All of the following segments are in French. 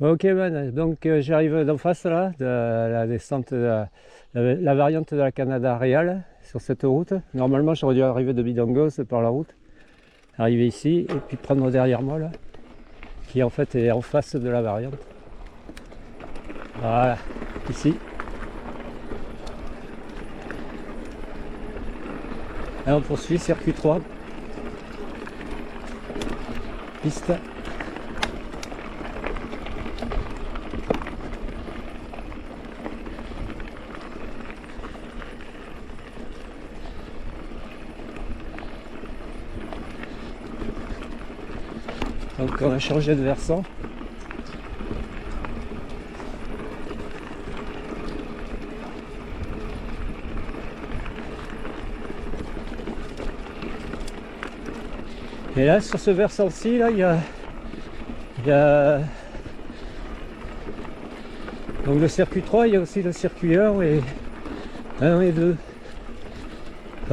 Ok man, donc j'arrive d'en face là, de la descente de la variante de la Canada Real sur cette route. Normalement j'aurais dû arriver de Bidangos par la route, arriver ici et puis prendre derrière moi là, qui en fait est en face de la variante. Voilà, ici. Et on poursuit, circuit 3, piste. Donc on a changé de versant. Et là sur ce versant-ci, là il y a donc le circuit 3, il y a aussi le circuit 1 et 2.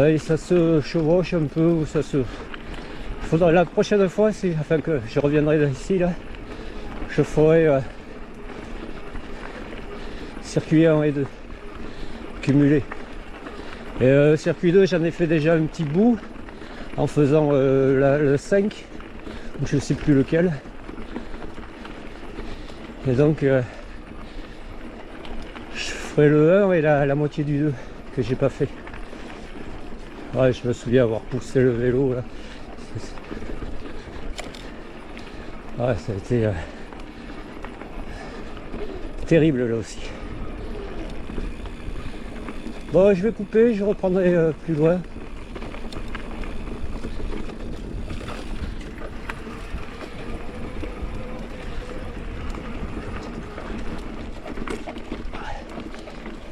Et ça se chevauche un peu, ou ça se... Faudra la prochaine fois, enfin que je reviendrai ici là, je ferai circuit 1 et 2 cumulé. Et circuit 2, j'en ai fait déjà un petit bout en faisant le 5, je ne sais plus lequel. Et donc je ferai le 1 et la moitié du 2 que j'ai pas fait. Ouais, je me souviens avoir poussé le vélo là. Ouais, ça a été terrible là aussi. Bon, je vais couper, je reprendrai plus loin.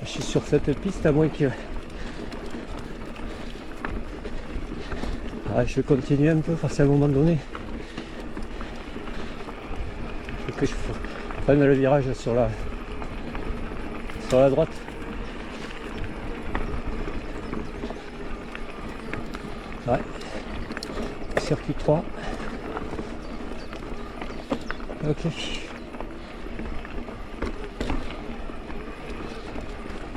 Je suis sur cette piste à moins que... Ah, je vais continuer un peu parce qu'à un moment donné, il faut que je prenne le virage sur la droite. Ouais. Circuit 3. Ok.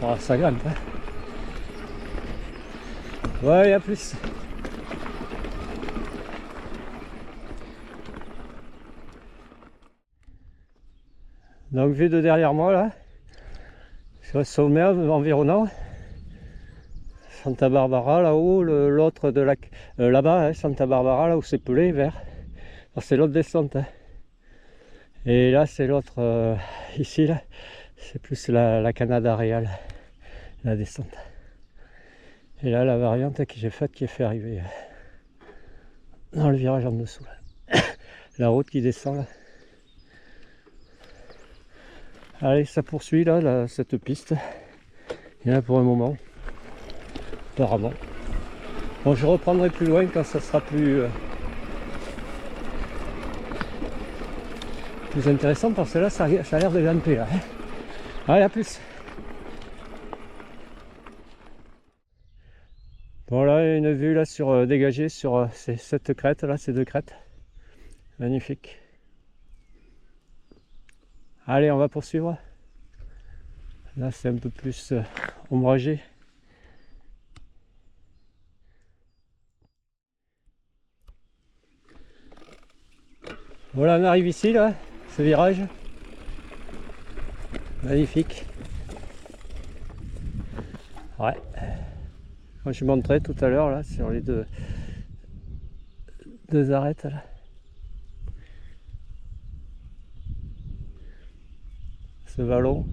Oh, ça grimpe. Hein. Ouais, à plus. Donc vue de derrière moi là, sur le sommet environnant, Santa Barbara là-haut, l'autre de la là-bas, hein, Santa Barbara là où c'est pelé vert. C'est l'autre descente. Hein. Et là c'est l'autre ici là, c'est plus la Canada Real, la descente. Et là la variante que j'ai faite qui est fait arriver dans le virage en dessous là. La route qui descend là. Allez, ça poursuit là, cette piste. Il y en a pour un moment, apparemment. Bon, je reprendrai plus loin quand ça sera plus intéressant parce que là, ça a l'air de grimper là. Hein. Allez, à plus. Bon, là, il y a une vue là sur dégagée sur cette crête là, ces deux crêtes. Magnifique. Allez, on va poursuivre. Là, c'est un peu plus ombragé. Voilà, on arrive ici, là, ce virage. Magnifique. Ouais. Moi, je montrais tout à l'heure, là, sur les deux arêtes, là. Ce vallon.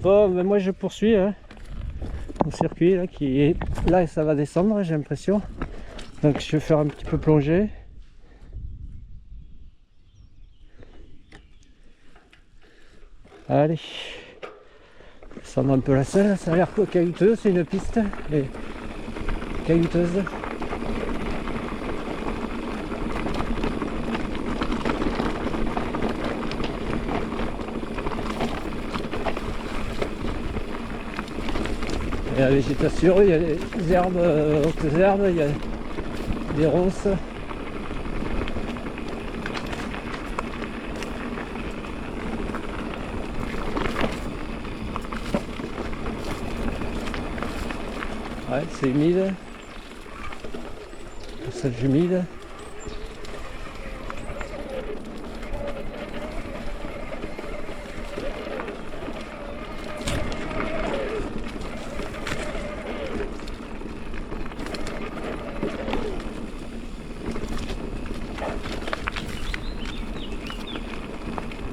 Bon, ben moi, je poursuis, hein, mon circuit, là, qui est... Là, ça va descendre, j'ai l'impression. Donc, je vais faire un petit peu plonger. Allez, descendre un peu la selle, ça a l'air caillouteux, c'est une piste et caillouteuse. Il y a la végétation, il y a des herbes, autres herbes, il y a des ronces. Ouais, c'est humide. Passage humide.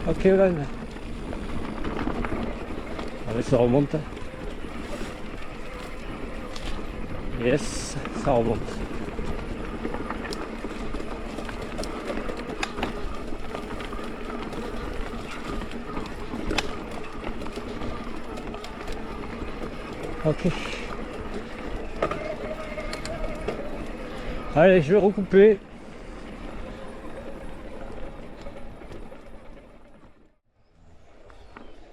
Ok, là. Allez, ça remonte. Yes, ça remonte. Ok. Allez, je vais recouper.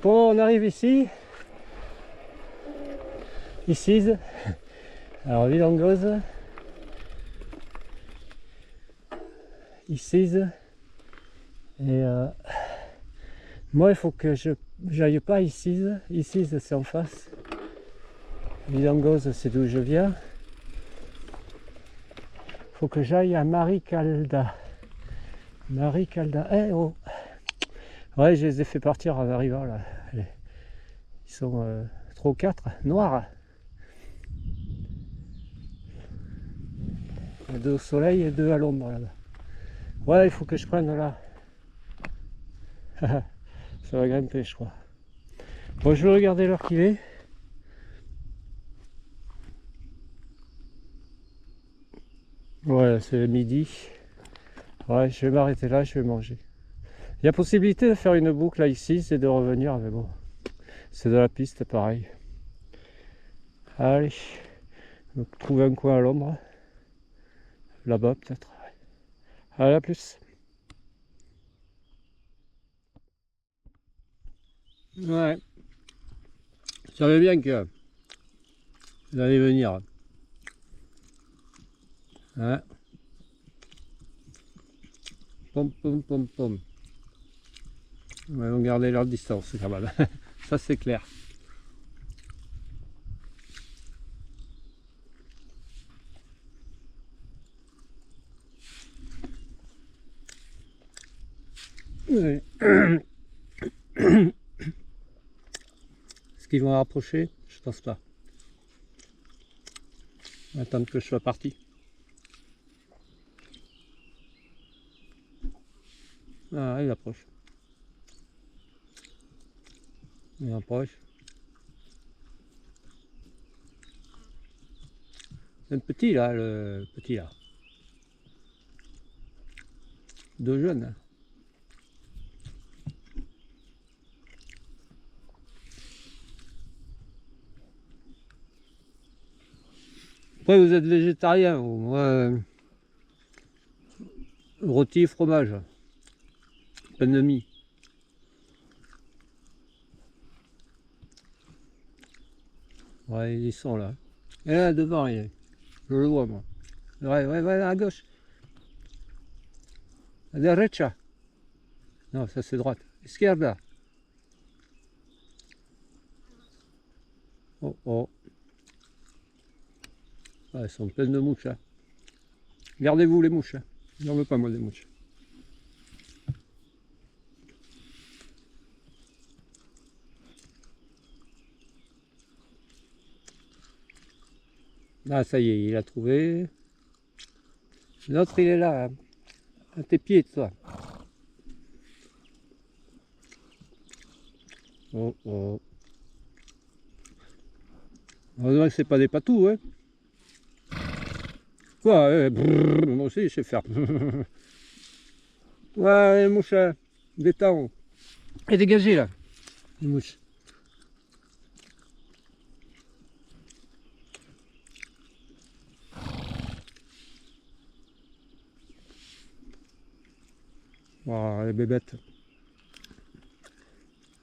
Bon, on arrive ici. Ici. Alors, Vilangose. Ici. Et moi, il faut que j'aille pas ici. Ici, c'est en face. Vilangose, c'est d'où je viens. Il faut que j'aille à Maricalda. Maricalda. Eh oh! Ouais, je les ai fait partir en arrivant là. Ils sont 3 ou 4 noirs. 2 au soleil et 2 à l'ombre là-bas. Ouais, il faut que je prenne là. Ça va grimper, je crois. Bon, je vais regarder l'heure qu'il est. Ouais, c'est midi. Ouais, je vais m'arrêter là, je vais manger. Il y a possibilité de faire une boucle là ici, c'est de revenir, mais bon, c'est de la piste pareil. Allez, je vais trouver un coin à l'ombre. Là-bas peut-être. Allez, à plus. Ouais, je savais bien que vous allez venir. Hein? Pom pom pom pom. On va garder leur distance quand même. Ça c'est clair. Oui. Est-ce qu'ils vont rapprocher? Je pense pas. On va attendre que je sois parti. Ah, il approche. Il approche. C'est un petit là, le petit là. 2 jeunes. Après vous êtes végétarien ou moi rôti fromage. Pain de mie. Ouais, ils sont là. Et là devant, je le vois moi. Ouais, ouais, à gauche. A derecha. Non, ça c'est droite. Izquierda. Oh oh. Ah, elles sont pleines de mouches. Hein. Gardez-vous les mouches. Hein. J'en veux pas moi des mouches. Ah ça y est, il a trouvé. L'autre il est là, hein. À tes pieds toi. Oh oh. On dirait que c'est pas des patous, hein. Quoi, brrr, moi aussi je sais faire. Ouais, les mouches, détends. Et dégagez là, les mouches. Oh, les bébêtes.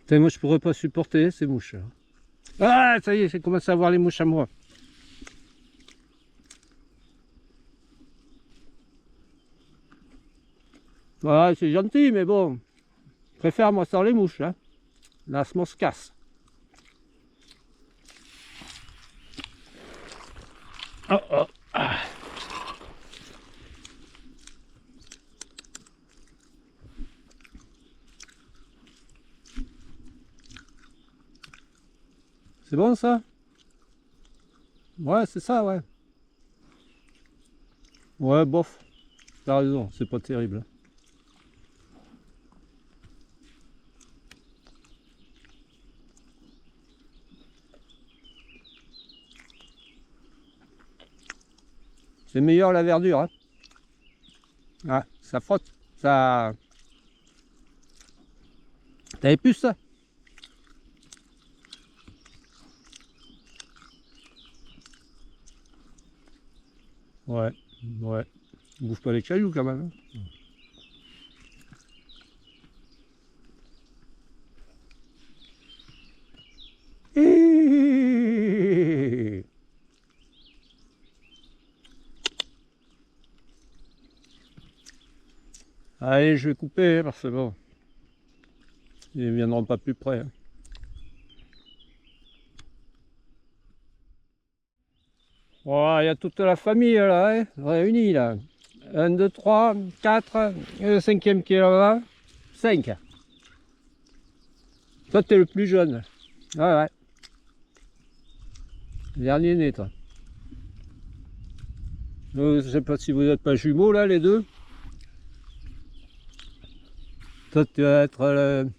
Putain, moi je pourrais pas supporter ces mouches. Ah, ça y est, j'ai commencé à voir les mouches à moi. Ouais, c'est gentil, mais bon. Je préfère moi sans les mouches. Hein. Là, se casse. Oh, oh. Ah. C'est bon ça? Ouais, c'est ça, ouais. Ouais, bof. T'as raison, c'est pas terrible. C'est meilleur la verdure, hein. Ah, ça frotte. Ça. T'avais plus ça? Ouais, ouais. Bouffe pas les cailloux quand même. Hein. Allez, je vais couper parce que bon, ils ne viendront pas plus près. Voilà, il y a toute la famille là, hein, réunie là. 1, 2, 3, 4, et le cinquième qui est là-bas, 5. Toi, t'es le plus jeune. Ouais, ouais. Dernier né, toi. Je sais pas si vous n'êtes pas jumeaux là, les deux. Toi, tu vas être le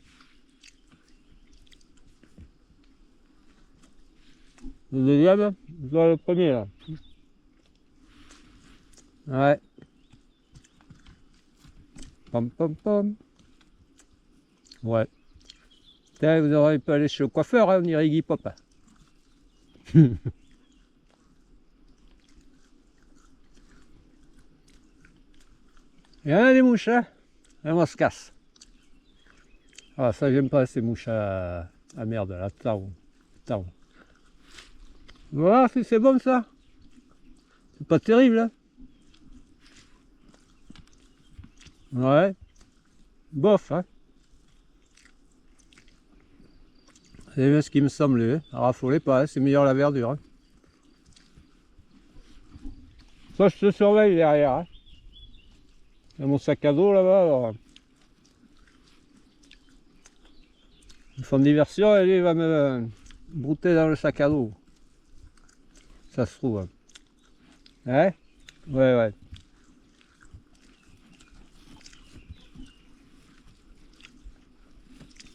deuxième, toi le premier là. Ouais. Pom pom pom. Ouais. Putain, vous auriez pu aller chez le coiffeur, hein, on dirait Iggy Pop. Il y en a des mouches, hein. Et moi, on se casse. Ah, ça, j'aime pas ces mouches à merde, là. Attends. Attends. Voilà, c'est bon ça. C'est pas terrible, hein. Ouais. Bof, hein. C'est bien ce qui me semblait. Hein. Raffolez pas, hein. C'est meilleur la verdure. Hein. Ça, je te surveille derrière. Hein. Il y a mon sac à dos là-bas. Alors... Ils font diversion et lui, il va me brouter dans le sac à dos. Ça se trouve. Hein, hein. Ouais, ouais.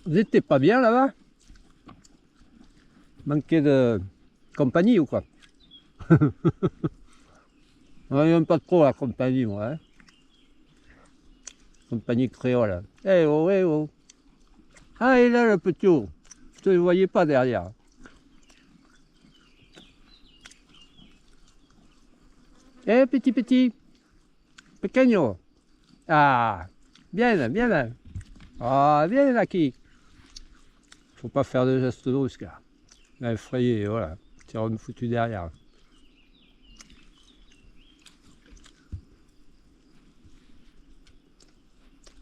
Vous étiez pas bien là-bas? Manquez de compagnie ou quoi? On n'aime pas trop la compagnie, moi. Hein. Compagnie créole. Eh oh, eh oh. Ah, et là, le petit haut. Je ne le voyais pas derrière. Eh, petit, petit. Pequeño. Ah, bien, bien. Ah, bien, Aki. Faut pas faire de gestes brusques, là. Là, effrayé, voilà. Tiens, me foutu derrière.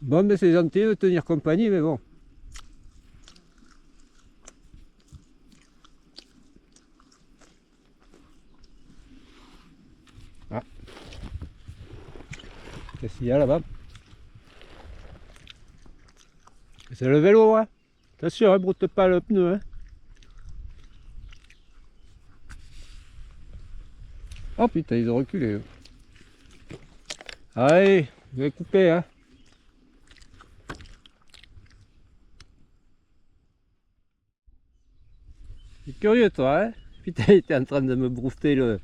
Bon, mais c'est gentil de tenir compagnie, mais bon. Ah. Qu'est-ce qu'il y a là-bas? C'est le vélo, hein. Attention, hein, broute pas le pneu, hein. Oh putain, ils ont reculé. Eux. Allez, je vais couper, hein. C'est curieux, toi, hein. Putain, il était en train de me brouter le...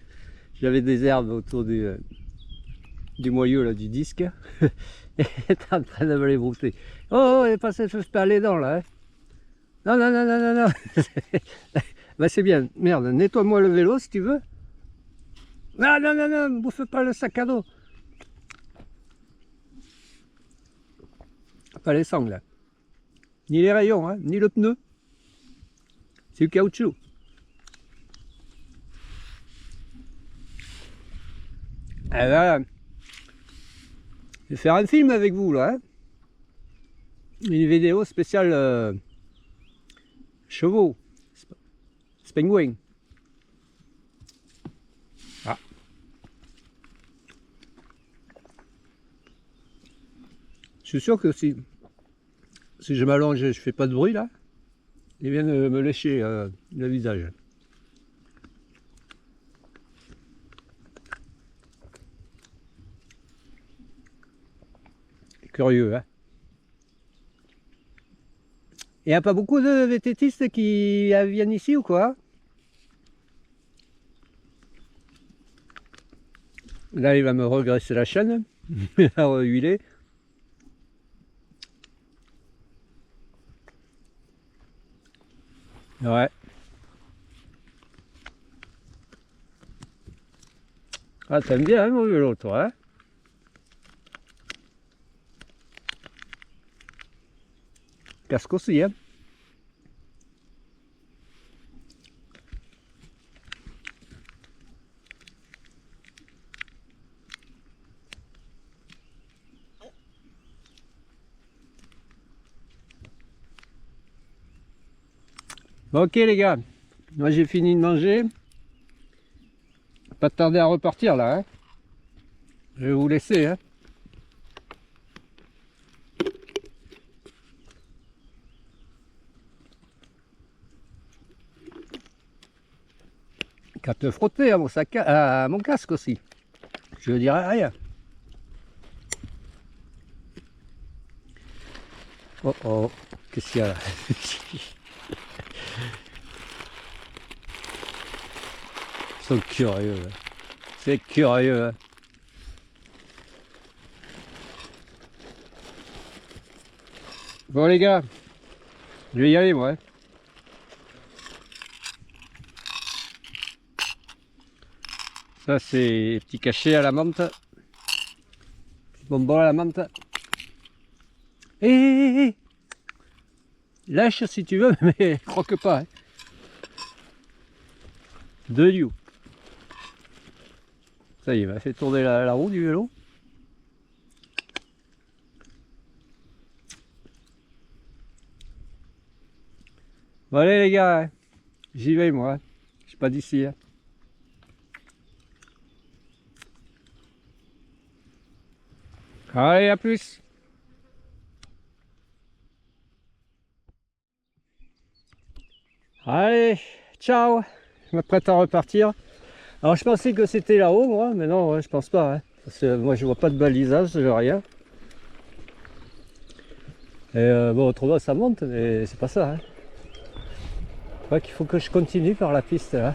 J'avais des herbes autour du moyeu, là, du disque. Il était en train de me les brouter. Oh, il est passé se faire les dents, là, hein. Non, non, non, non, non, non. Bah, c'est bien. Merde, nettoie-moi le vélo, si tu veux. Non, non, non, non, ne bouffe pas le sac à dos. Pas les sangles, ni les rayons, hein, ni le pneu. C'est du caoutchouc. Eh ben, je vais faire un film avec vous, là. Hein. Une vidéo spéciale chevaux. Spengwing. Ah, Je suis sûr que si je m'allonge et je fais pas de bruit là, ils viennent me lécher le visage. Curieux, hein. Il n'y a pas beaucoup de vététistes qui viennent ici ou quoi? Là, il va me regresser la chaîne, la rehuiler. Ouais. Ah, t'aimes bien hein, mon vélo, toi, hein? Casque aussi, hein? Bon, ok les gars, moi j'ai fini de manger. Pas tarder à repartir là, hein? Je vais vous laisser, hein? Qu'à te frotter à mon sac à mon casque aussi. Je ne dirai rien. Oh oh, qu'est-ce qu'il y a là? Ils sont curieux. Hein. C'est curieux. Hein. Bon les gars, je vais y aller moi. Hein. Ça c'est petit cachet à la menthe. Petit bonbon à la menthe. Hé lâche si tu veux, mais croque pas. Hein. De liou. Ça y est, il m'a fait tourner la roue du vélo. Bon allez les gars, hein. J'y vais moi. Hein. Je suis pas d'ici. Hein. Allez, à plus. Allez, ciao. Je m'apprête à repartir. Alors je pensais que c'était là-haut moi, mais non, ouais, je pense pas. Hein. Parce que moi je vois pas de balisage, je vois rien. Et bon, autrement ça monte, mais c'est pas ça. Hein. Je crois qu'il faut que je continue par la piste là.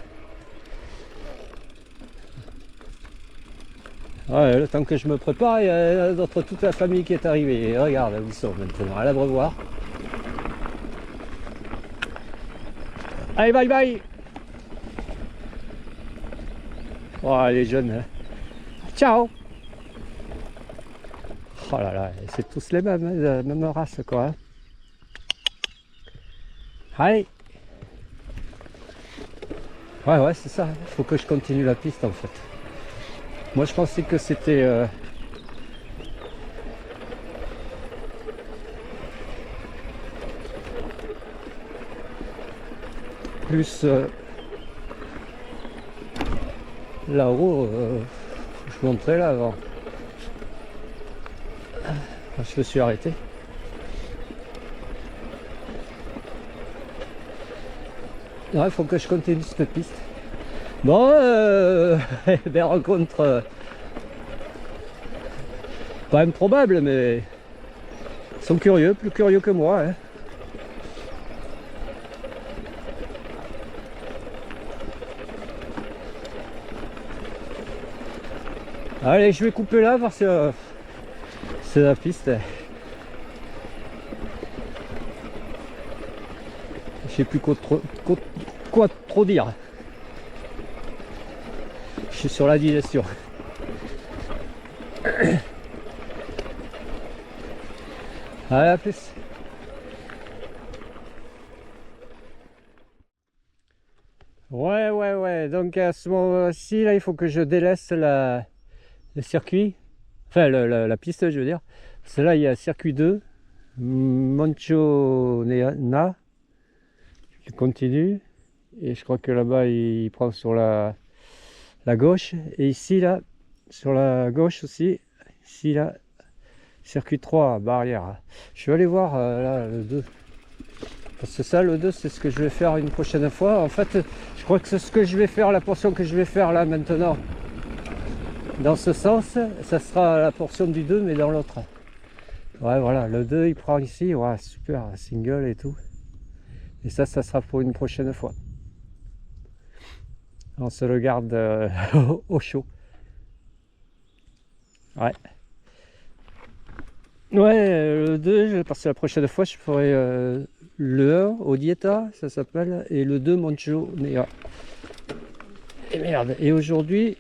Ouais, le temps que je me prépare, il y a toute la famille qui est arrivée. Et regarde où ils sont maintenant, à l'Abreuvoir. Allez, bye bye. Oh, les jeunes. Hein. Ciao. Oh là là, c'est tous les mêmes, hein, la même race quoi. Hein. Allez. Ouais, c'est ça. Il faut que je continue la piste en fait. Moi je pensais que c'était... plus là-haut, je montrais là avant. Je me suis arrêté. Il faut que je continue cette piste. Bon, des rencontres pas improbables, mais ils sont curieux, plus curieux que moi. Hein. Allez, je vais couper là parce que c'est la piste. Je sais plus quoi trop dire. Je suis sur la digestion. Allez, à plus. Ouais. Donc à ce moment-ci, là, il faut que je délaisse le circuit. Enfin, la piste, je veux dire. Parce que là, il y a circuit 2. Monchonena. Je continue. Et je crois que là-bas, il prend sur la gauche. Et ici, là, sur la gauche aussi. Ici, là, Circuit 3, barrière. Je vais aller voir là, le 2. Parce que ça, le 2, c'est ce que je vais faire une prochaine fois. En fait, je crois que c'est ce que je vais faire, la portion que je vais faire là maintenant. Dans ce sens, ça sera la portion du 2, mais dans l'autre. Ouais, voilà, le 2, il prend ici. Ouais, super, single et tout. Et ça sera pour une prochaine fois. On se le garde au chaud. Ouais. Ouais, le 2, parce que la prochaine fois, je ferai le 1 au Dieta, ça s'appelle, et le 2 Moncho Nea. Et merde, et aujourd'hui,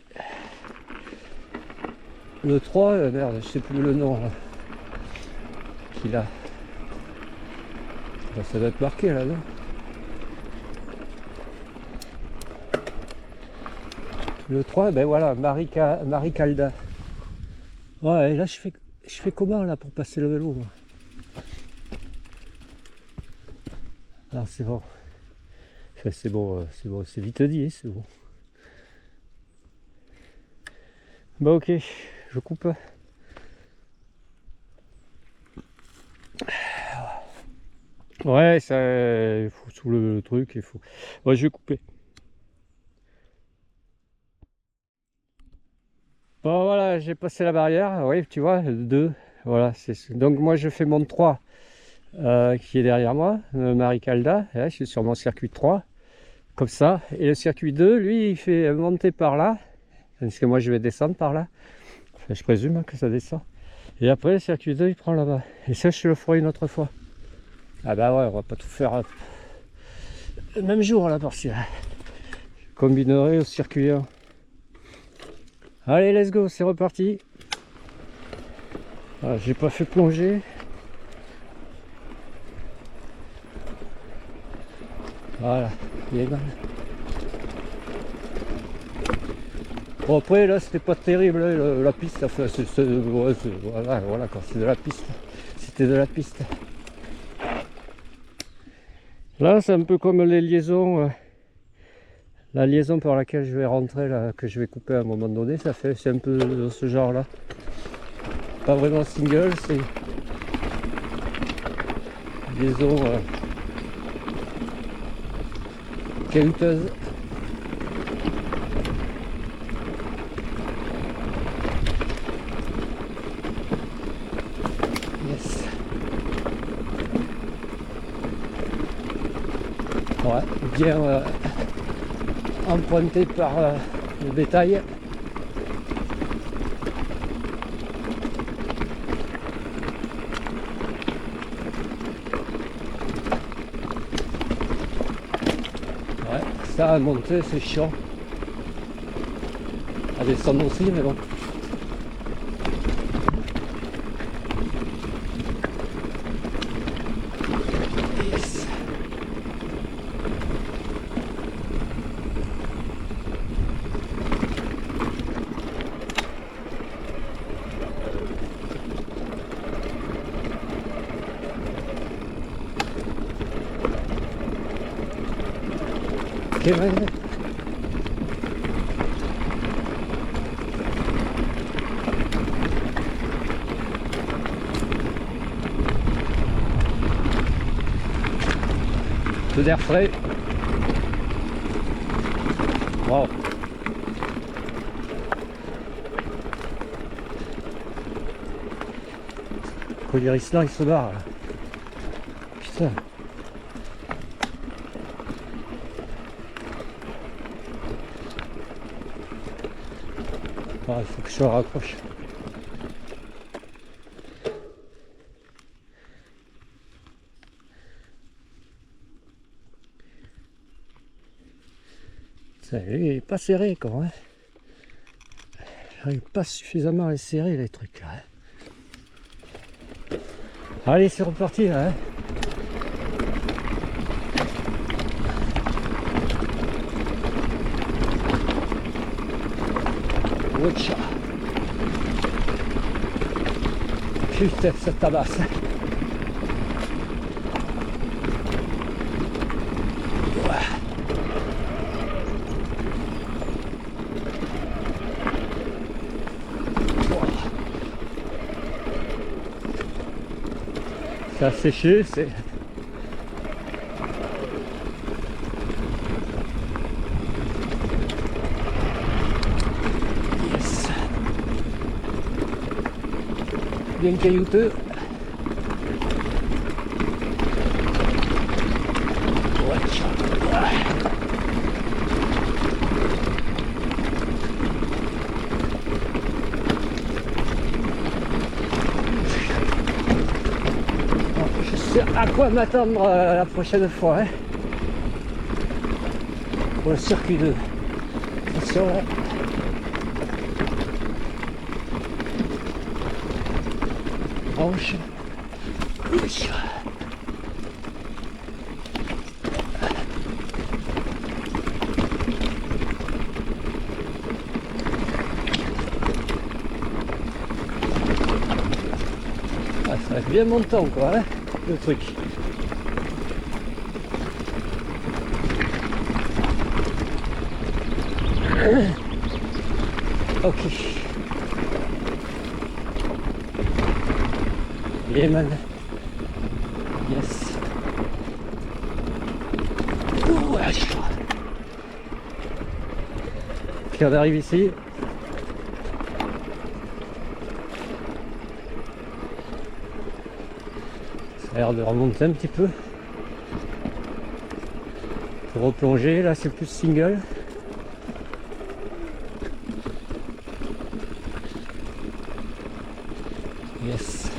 le 3, merde, je sais plus le nom qu'il a. Ça doit être marqué là, non? Le 3, ben voilà, Marie Calda. Ouais, et là je fais comment là pour passer le vélo moi? Alors c'est bon. Enfin, c'est bon, c'est vite dit, c'est bon. Bah ok, je coupe. Ouais, ça, il faut sous le truc, il faut. Ouais, je vais couper. Bon voilà, j'ai passé la barrière, oui, tu vois, le 2. Voilà, donc moi je fais mon 3 qui est derrière moi, Marie Calda, et là, je suis sur mon circuit 3, comme ça. Et le circuit 2, lui, il fait monter par là, parce que moi je vais descendre par là. Enfin, je présume que ça descend. Et après, le circuit 2, il prend là-bas. Et ça, je le ferai une autre fois. Ah bah ouais, on va pas tout faire le même jour là, parce que je combinerai au circuit 1. Allez, let's go, c'est reparti. Ah, j'ai pas fait plonger. Voilà, il est mal. Bon après là c'était pas terrible la piste, enfin, voilà quand c'est de la piste. C'était de la piste. Là c'est un peu comme les liaisons. La liaison par laquelle je vais rentrer là, que je vais couper à un moment donné, c'est un peu de ce genre là. Pas vraiment single, c'est liaison cahuteuse. Yes. Ouais, bien emprunté par le bétail. Ouais, ça à monter c'est chiant. À descendre aussi, mais bon. Yes. Ok, ouais. Peu d'air frais. Wow. Collier Island il se barre là. Putain. Ah, il faut que je raccroche. Il est pas serré quand même. J'arrive pas suffisamment à les serrer les trucs là. Allez, c'est reparti là. Watcha. Putain, ça tabasse. Ça a séché, c'est... Yes. Bien caillouteux. Je sais à quoi m'attendre la prochaine fois, hein, pour le circuit 2. Attention là. Branche. Ah, ça va être bien montant quoi, hein, le truc. Ok. Yeah man. Yes. Puis on arrive ici. Ça a l'air de remonter un petit peu. Pour replonger, là c'est plus single. Yes.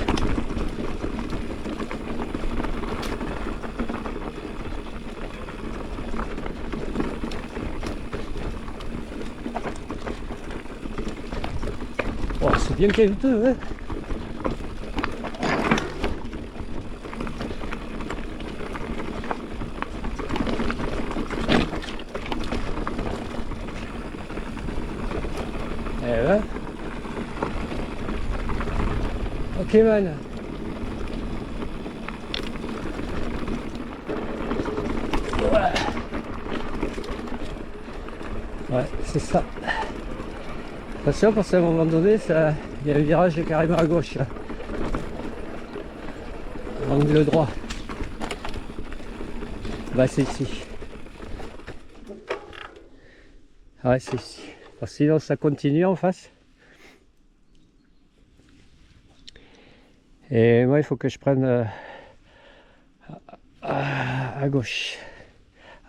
Oh, c'est bien caillouteux, hein. Eh ouais. Ok man. Ouais, c'est ça. Attention parce qu'à un moment donné, il y a un virage carrément à gauche là. Angle droit. Bah c'est ici. Ouais, c'est ici. Parce que sinon ça continue en face. Et moi il faut que je prenne à gauche.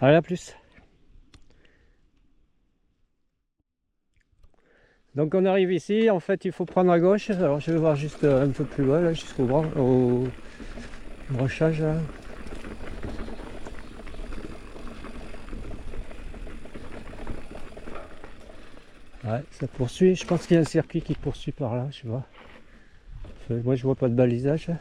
Allez, à plus. Donc on arrive ici, en fait il faut prendre à gauche. Alors je vais voir juste un peu plus loin là, jusqu'au branchage là. Ouais, ça poursuit. Je pense qu'il y a un circuit qui poursuit par là, je vois. Moi je vois pas de balisage.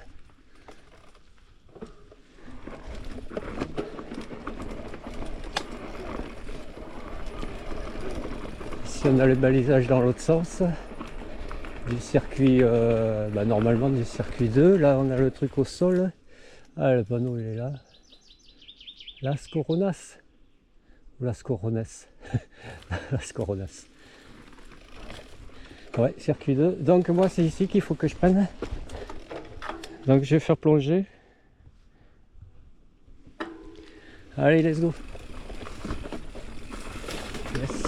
Ici on a le balisage dans l'autre sens. Du circuit, normalement du circuit 2. Là on a le truc au sol. Ah, le panneau il est là. Las Coronas. Ou Las Coronas. Las Coronas. Ouais, circuit 2. Donc moi c'est ici qu'il faut que je prenne. Donc je vais faire plonger. Allez, let's go. Yes.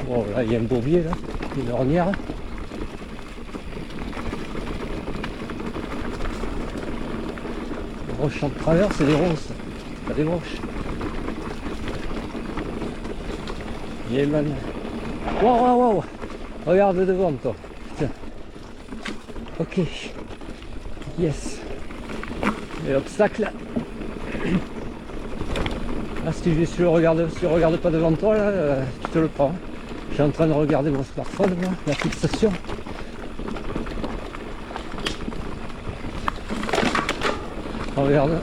Bon là il y a un bourbier là, une ornière. Roches en travers, c'est des ronces, pas des branches. Yeah man. Waouh waouh waouh. Regarde devant toi. Tiens. Ok. Yes. Et l'obstacle là. Là si tu regardes pas devant toi là, tu te le prends. Je suis en train de regarder mon smartphone là, la fixation.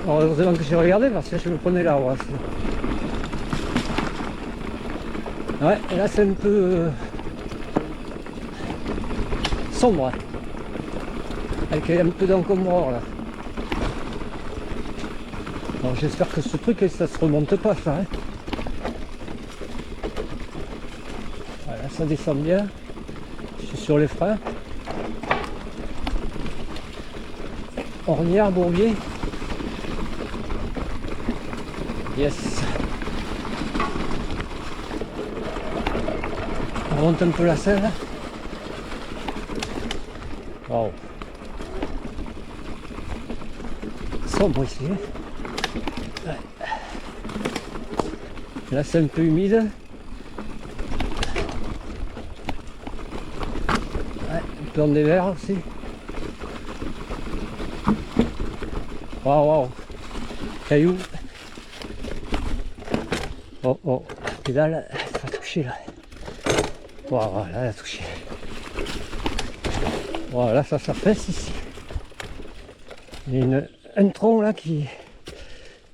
Heureusement que j'ai regardé parce que je me prenais l'arbre. Ouais, et là c'est un peu sombre. Avec un peu d'encombreur là. Alors j'espère que ce truc ça se remonte pas ça. Hein. Voilà, ça descend bien. Je suis sur les freins. Ornière, Bourbier. Yes. On remonte un peu la selle. Wow. Sombre ici. Ouais. Là c'est un peu humide. Ouais, un peu en dévers aussi. Waouh, waouh. Caillou. Oh, oh. Pédale, ça va toucher là. Waouh, là, elle a touché. Voilà, ça s'affaisse ici. Il y a un tronc là qui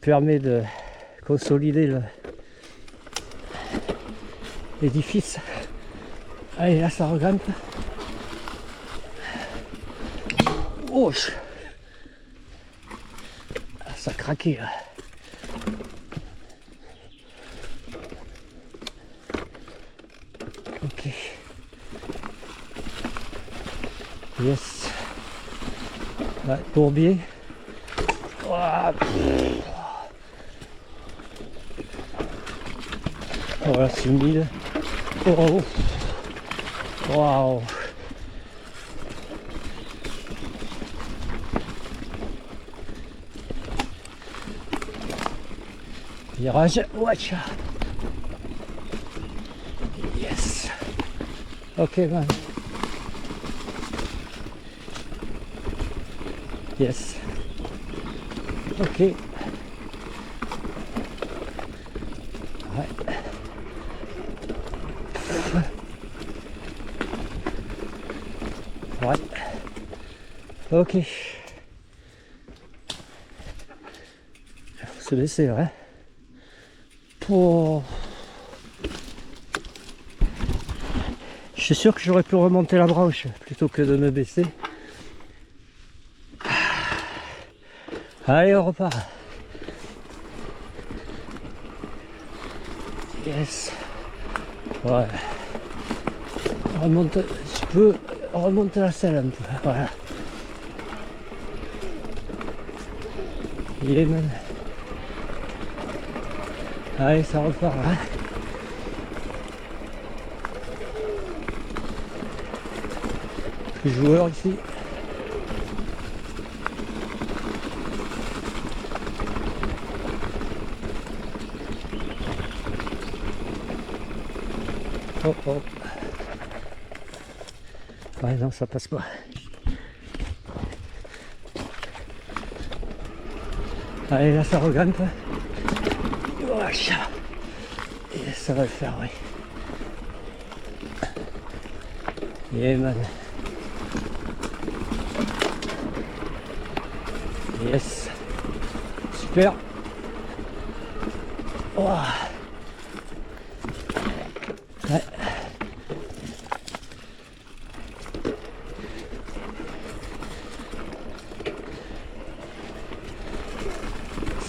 permet de consolider l'édifice. Allez, là ça regrimpe. Oh, ça a craqué là. Ok. Yes. Ouais, Bourbier. Voilà, c'est humide. Oh, waouh. Virage, watch. Yes. Ok, man. Yes. Ok. Ouais. Ouais. Ok. Il faut se laisser, ouais. Pour... Je suis sûr que j'aurais pu remonter la branche plutôt que de me baisser. Allez, on repart. Yes. Ouais. Remonte, je peux remonter la selle un peu. Voilà. Il est même. Allez, ça repart. Hein. Les joueurs ici. Oh oh. Ouais, non, ça passe pas. Allez, là, ça regrimpe. Voilà. Et ça va le faire, oui. Yeah, man. Yes. Super. Oh. Ouais.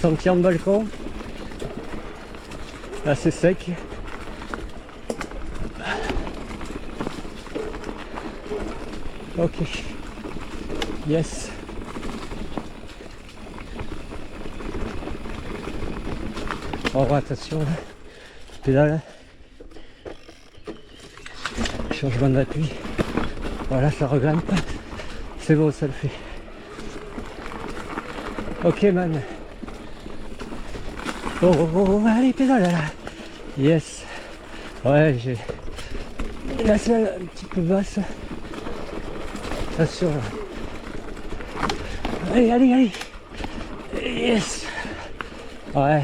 Sentier en balcon. Là c'est sec. Ok. Yes. Oh attention là. Pédale. Changement d'appui. Voilà, ça regrimpe. C'est bon, ça le fait. Ok man. Oh, oh, oh, allez, pédale là. Yes. Ouais, j'ai la selle un petit peu basse. Attention là. Allez, allez, allez. Yes. Ouais.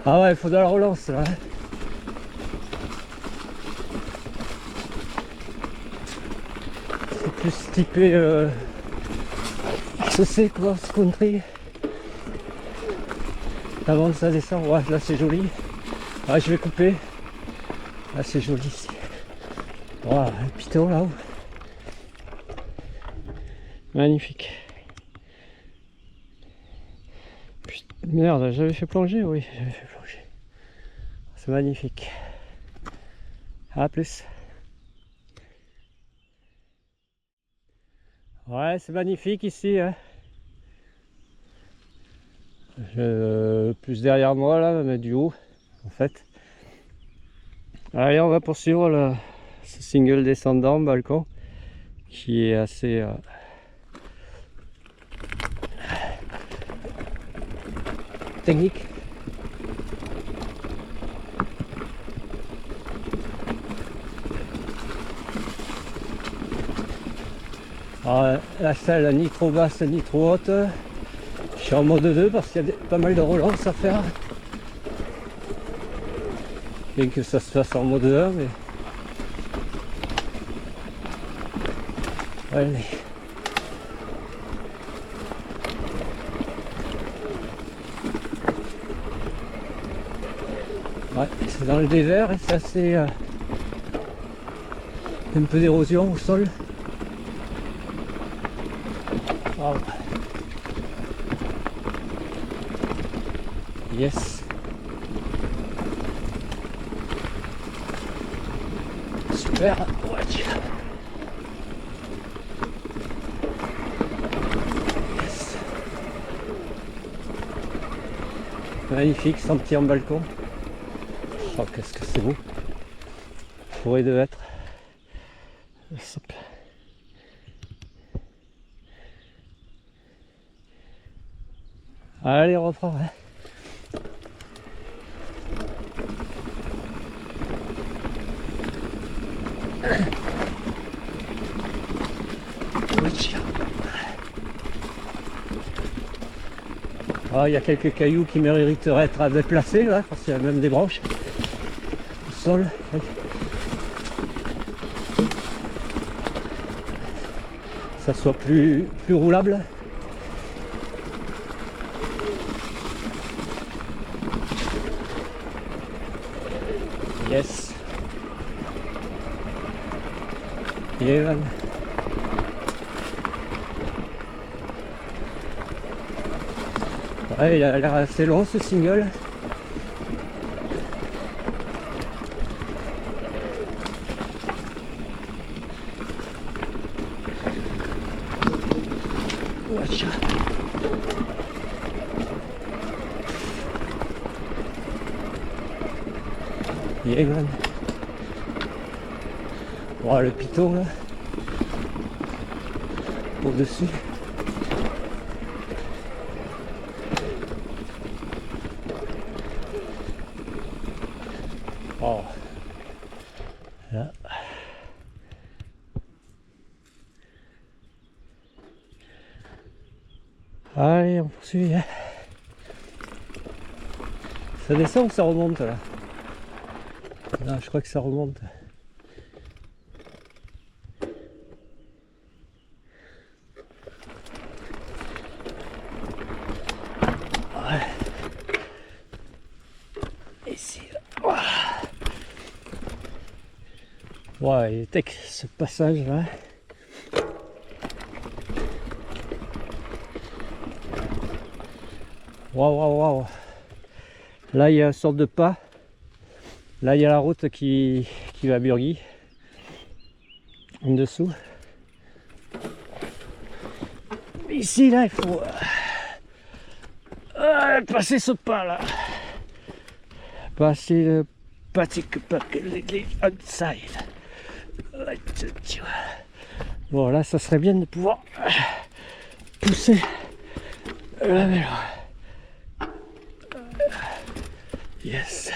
Ah ouais, il faut de la relance là. C'est plus typé XC quoi, ce country. Avant ça descend, ouais, là c'est joli. Ouais, je vais couper. Là c'est joli ici. Voilà, le piton là-haut. Magnifique. Merde, j'avais fait plonger, oui, j'avais fait plonger. C'est magnifique. À plus. Ouais, c'est magnifique ici. Hein. Plus derrière moi là, mais du haut, en fait. Allez, on va poursuivre ce single descendant balcon qui est assez technique. Alors, la selle ni trop basse ni trop haute. Je suis en mode 2 parce qu'il y a pas mal de relances à faire. Bien que ça se fasse en mode 1, mais... Allez. Ouais, c'est dans le désert et c'est assez... un peu d'érosion au sol. Wow. Yes. Super. Ouais. Yes. Magnifique, sentier en balcon. Oh, qu'est-ce que c'est beau. Forêt de hêtres. Allez, on reprend. Hein. Ah, il y a quelques cailloux qui mériteraient d'être à déplacer là, parce qu'il y a même des branches au sol. Ça soit plus roulable. Yes. Yeah. Ouais, il a l'air assez long ce single. Watcha. Yeah, man. Oh, le piton là. Au-dessus. Oh. Là. Allez, on poursuit. Ça descend ou ça remonte là? Non, je crois que ça remonte. Ouais. Ici. Ouais, il est tech ce passage là. Waouh, waouh, waouh. Là, il y a une sorte de pas. Là, il y a la route qui va à Burgui. En dessous. Ici, là, il faut passer ce pas là. Passer le Patrick outside. Bon, là, ça serait bien de pouvoir pousser la vélo. Yes.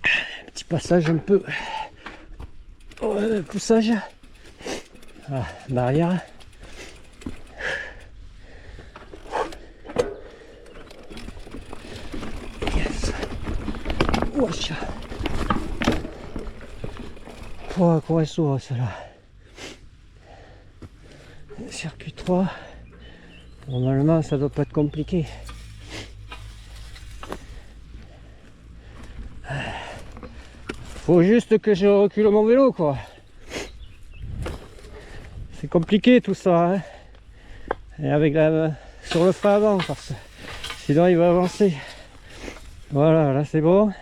Un petit passage un peu poussage. Ah, barrière. Yes. Wesh. Oh, comment elle s'ouvre celle-là. Circuit 3. Normalement, ça doit pas être compliqué. Faut juste que je recule mon vélo, quoi. C'est compliqué tout ça, hein. Et avec la sur le frein avant, parce que Sinon il va avancer. Voilà, là c'est bon.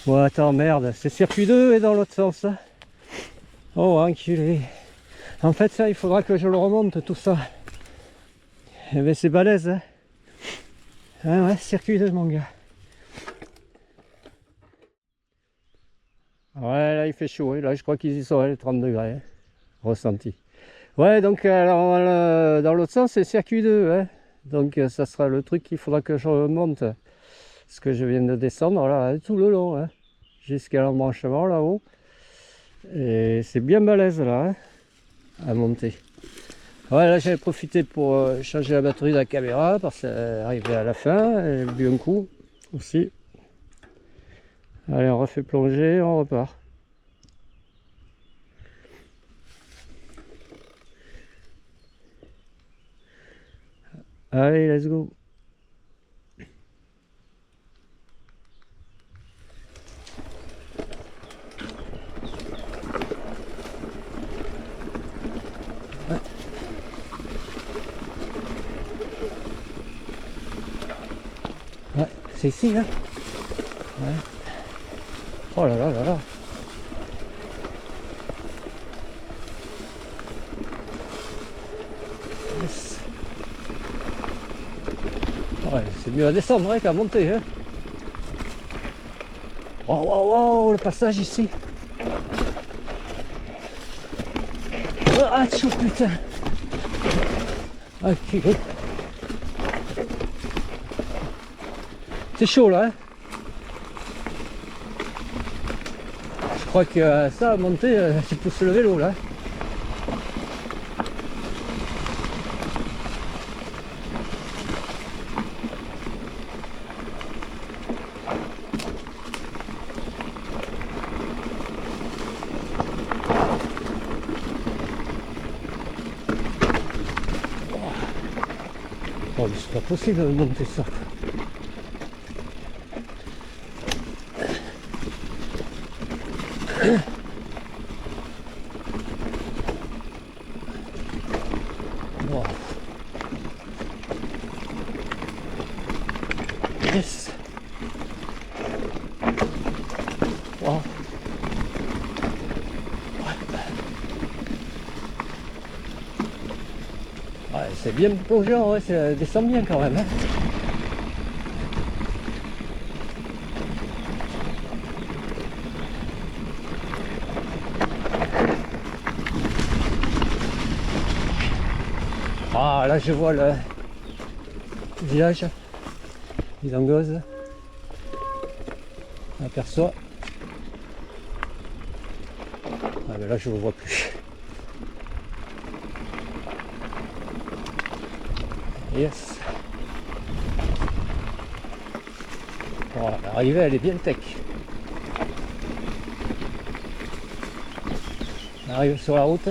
Bon attends, merde, c'est circuit 2 et dans l'autre sens. Hein. Oh enculé. En fait ça il faudra que je le remonte tout ça. Eh ben c'est balèze. Hein. Ah ouais, circuit 2 mon gars. Ouais là il fait chaud, là je crois qu'ils y sont les 30 degrés. Hein. Ressenti. Ouais donc alors dans l'autre sens c'est circuit 2. Hein. Donc ça sera le truc qu'il faudra que je remonte. Ce que je viens de descendre là, tout le long. Hein. Jusqu'à l'embranchement là-haut. Et c'est bien balèze là, hein, à monter. Ouais, là j'avais profité pour changer la batterie de la caméra parce qu'elle arrivait à la fin, elle a bu un coup aussi. Allez, on refait plonger, on repart. Allez, let's go. Ouais, c'est ici là. Ouais. Oh là là là là. Yes. Ouais, c'est mieux à descendre hein, qu'à monter. Hein. Oh, oh, oh, le passage ici. Oh, ah, tchou, putain. Ok. C'est chaud là. Hein. Je crois que ça à monter, tu pousses le vélo là. Oh, mais c'est pas possible de monter ça. Wow. Yes. Wow. Ouais, c'est bien plongeant, ouais, ça descend bien quand même. Hein. Ah là je vois le village Vidangoz. On aperçoit. Ah mais là je ne le vois plus. Yes. Bon, l'arrivée elle est bien tech. On arrive sur la route.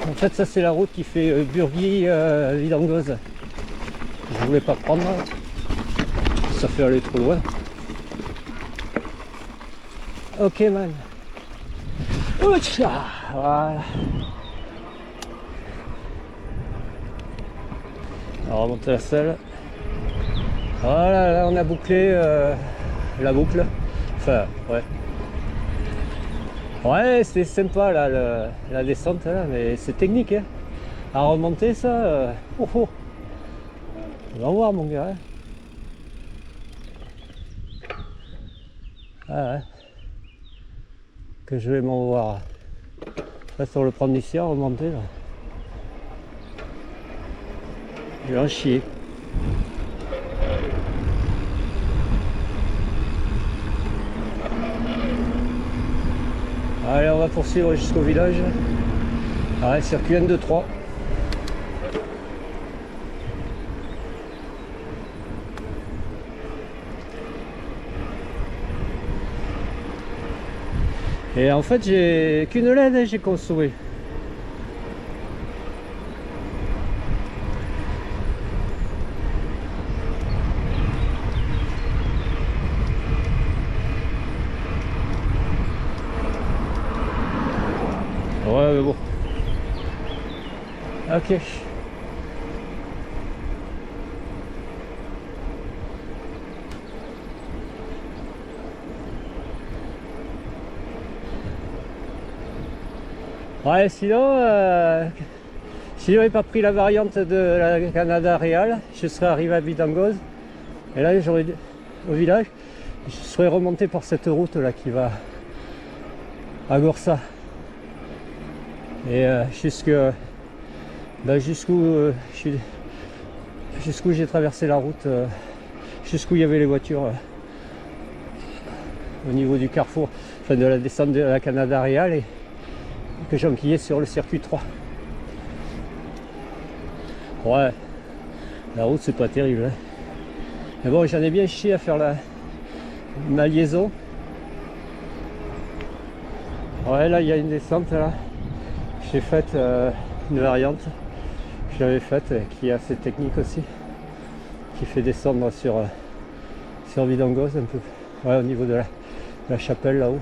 En fait ça c'est la route qui fait Burgui-Vidangoz. Je voulais pas prendre. Ça fait aller trop loin. Ok man. Voilà. On remonte la selle. Voilà, là on a bouclé la boucle. Enfin, ouais. Ouais, c'est sympa là, la descente là, mais c'est technique. Hein. À remonter ça, oh, oh. On va voir mon gars. Hein. Ah ouais. Que je vais m'en voir. Là, sur le prendre ici à remonter là. Je vais en chier. Allez, on va poursuivre jusqu'au village. Allez, circuit 1, 2, 3. Et en fait, j'ai qu'une LED, j'ai consommé. Ouais, mais bon. Ok. Ouais, si j'avais pas pris la variante de la Canada Real, je serais arrivé à Bidangoz. Et là, au village, je serais remonté par cette route là qui va à Gorsa. Et jusqu'où j'ai traversé la route, jusqu'où il y avait les voitures, au niveau du carrefour, enfin de la descente de la Canada Real, et que j'enquillais sur le circuit 3. Ouais, la route c'est pas terrible, hein. Mais bon, j'en ai bien chié à faire ma liaison. Ouais, là il y a une descente là. J'ai fait une variante que j'avais faite, qui est assez technique aussi, qui fait descendre sur Bidangoz un peu, ouais, au niveau de la chapelle là-haut.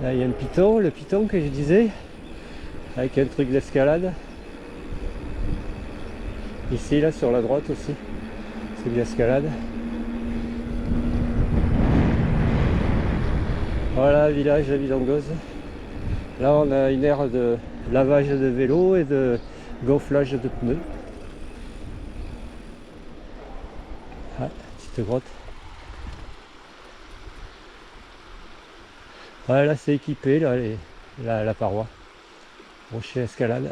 Là il y a un piton, le piton que je disais, avec un truc d'escalade. Ici là sur la droite aussi, c'est de l'escalade. Voilà, village de Bidangoz. Là on a une aire de lavage de vélo et de gonflage de pneus. Ah, petite grotte. Ouais, là c'est équipé, là, la paroi. Rocher escalade.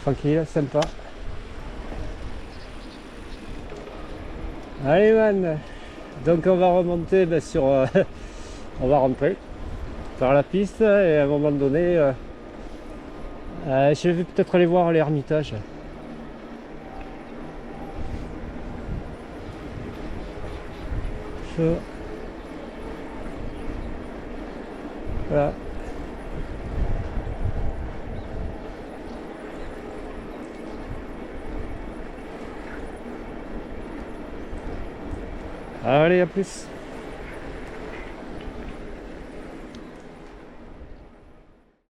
Tranquille, sympa. Allez man, donc on va remonter on va rentrer par la piste, et à un moment donné, je vais peut-être aller voir l'ermitage. Voilà. Allez, à plus.